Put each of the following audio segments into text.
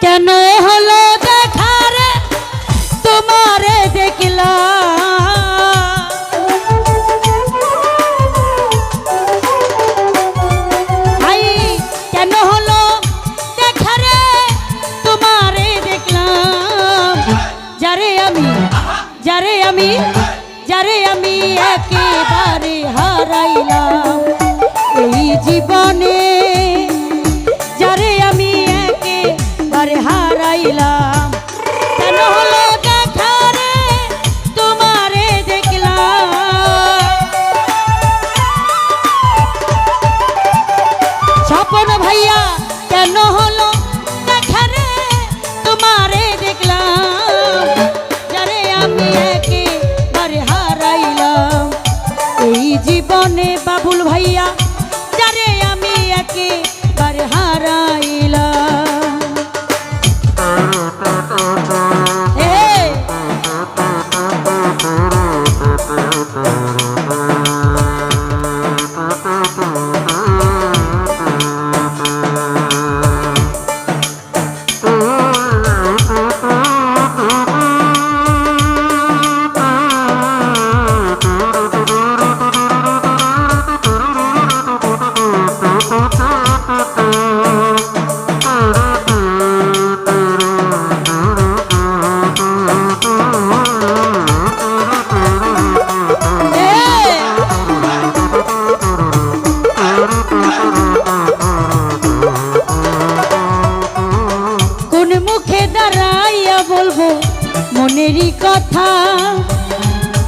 কেন হলো দেখা রে তোমারে দেখলাম, ভাই কেন হলো দেখা রে তোমারে দেখলাম, যারে আমি একেবারে হারাইলাম এই জীবনে, যারে আমি একেবারে হারাইলাম। কেন হলো দেখা রে তোমারে দেখলাম, স্বপন ভাইয়া কেন হলো দেখা রে তোমারে দেখলাম, যারে আমি একেবারে হারাইলাম এই জীবনে। বাবুল ভাইয়া যারে আমি একেবারে হারাইলাম। মনেরই কথা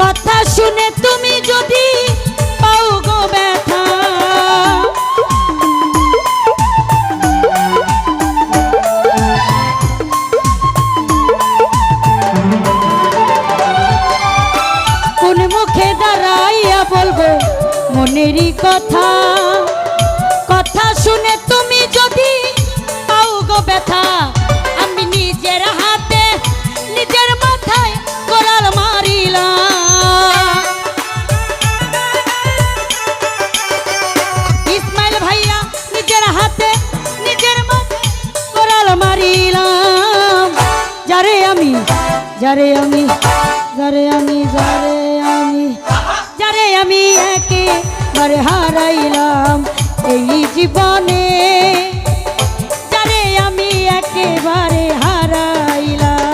কথা শুনে তুমি যদি পাও গো ব্যথা, কোন মুখে দাঁড়াইয়া বলবো মনেরই কথা কথা শুনে তুমি যদি পাও গো ব্যথা, আমি নিজের হাতে নিজের মাথায় কোরাল মারিলাম। ইসমাইল ভাইয়া নিজের হাতে নিজের মাথায় কোরাল মারিলাম, যারে আমি একেবারে হারাইলাম এই জীবনে, যারে আমি একেবারে হারাইলাম।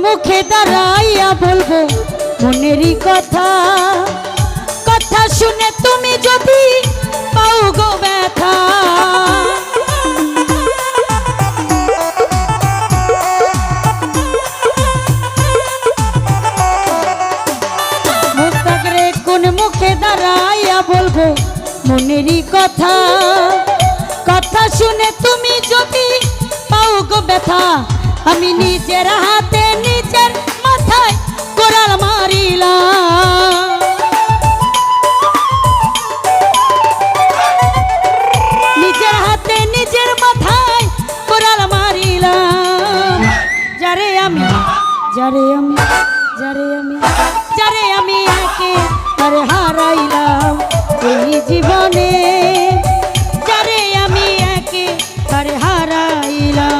মুখে দাঁড়াইয়া বলবো মনেরই কথা কথা শুনে তুমি যদি পাও গো ব্যথা, মুস্তাক রে কোন বলবো মনেরই কথা, কথা শুনে তুমি যদি পাও গো ব্যথা, আমি নিজের হাতে নিজের মাথায় কোড়াল মারিলাম। নিজের হাতে নিজের মাথায় কোড়াল মারিলাম। যারে আমি যারে আমি যারে আমি যারে আমি একেবারে হারাইলাম এই জীবনে, যারে আমি একেবারে হারাইলাম।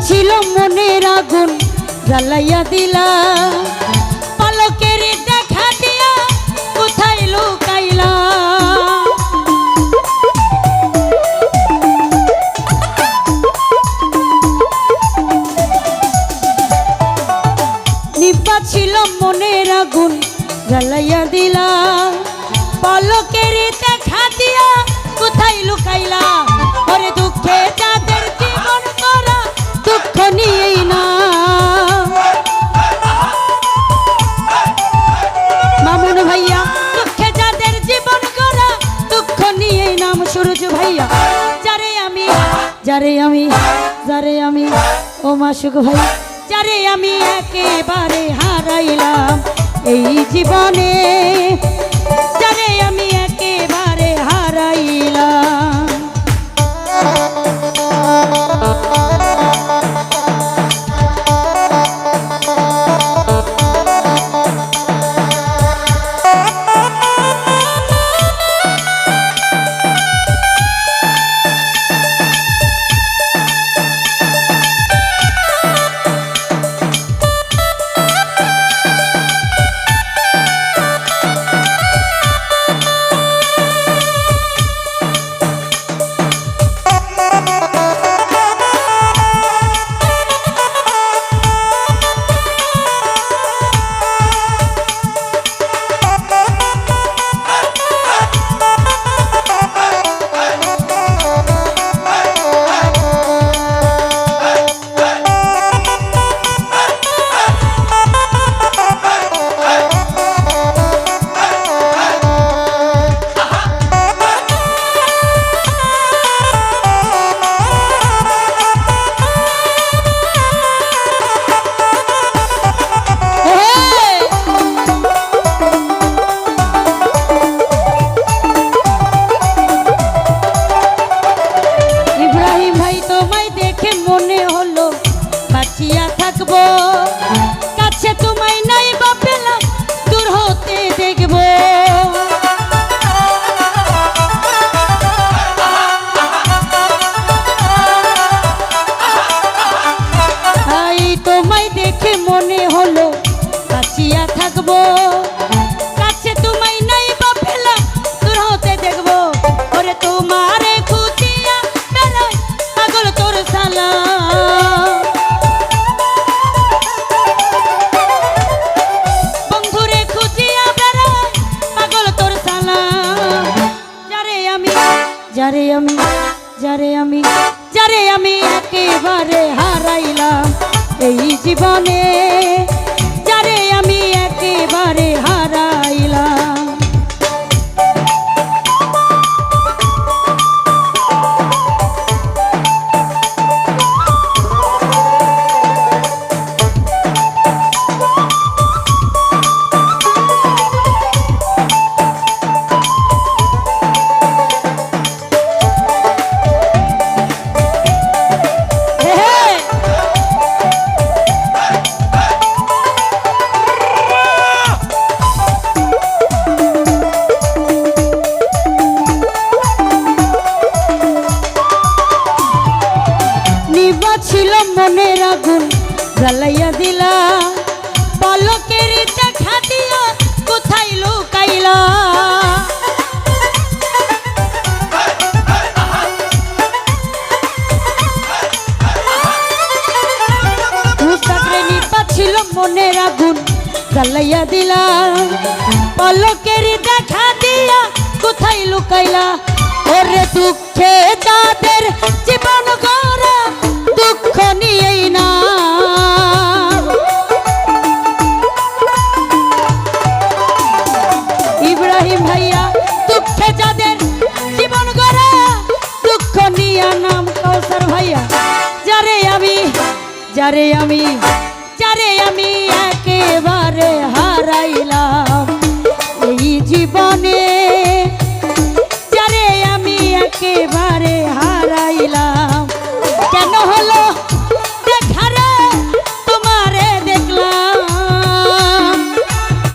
ছিল মনের আগুন জ্বালাইয়া দিলা, পলকের দেখা দিয়া কোথায় লুকাইলা। নিভা ছিল মনের আগুন জ্বালাইয়া দিলা, পলকের দেখা দিয়া কোথায় লুকাইলা। ওরে দুঃখে যাদের জীবন করা দুঃখ নিয়েই না, মামুন ভাইয়া দুঃখে যাদের জীবন করা দুঃখ নিয়েই নাম সুরজ ভাইয়া। যারে আমি যারে আমি যারে আমি ও মাসুক ভাই, যারে আমি একেবারে হারাইলাম এই জীবনে, যারে আমি একেবারে হারাইলাম। কাছে তোমায় নাই বা পেলাম দূর হতে দেখব, তোমায় দেখে মনে হলো বাঁচিয়া থাকবো। কাছে তোমায় নাই বা পেলাম দূর হতে দেখব, ওরে তোমারে খুঁজিয়া বেড়াই পাগল তোর সালা। যারে আমি যারে আমি যারে আমি একেবারে হারাইলাম এই জীবনে, যারে আমি একেবারে হারাইলাম। ছিল মনের আগুন জ্বালাইয়া দিলা, পলকের দেখা দিয়া কোথায় লুকাইলা। মুস্তাকরে নিপা ছিল মনের আগুন জ্বালাইয়া দিলা, পলকের দেখা দিয়া কোথায় লুকাইলা। ওরে দুঃখে যাদের জীবন গড়া দুঃখ নিয়েই না, ইব্রাহিম ভাইয়া দুঃখে যাদের জীবন গড়া দুঃখ নিয়া নাম কৌসার ভাইয়া। যারে আমি একেবারে হারাইলাম।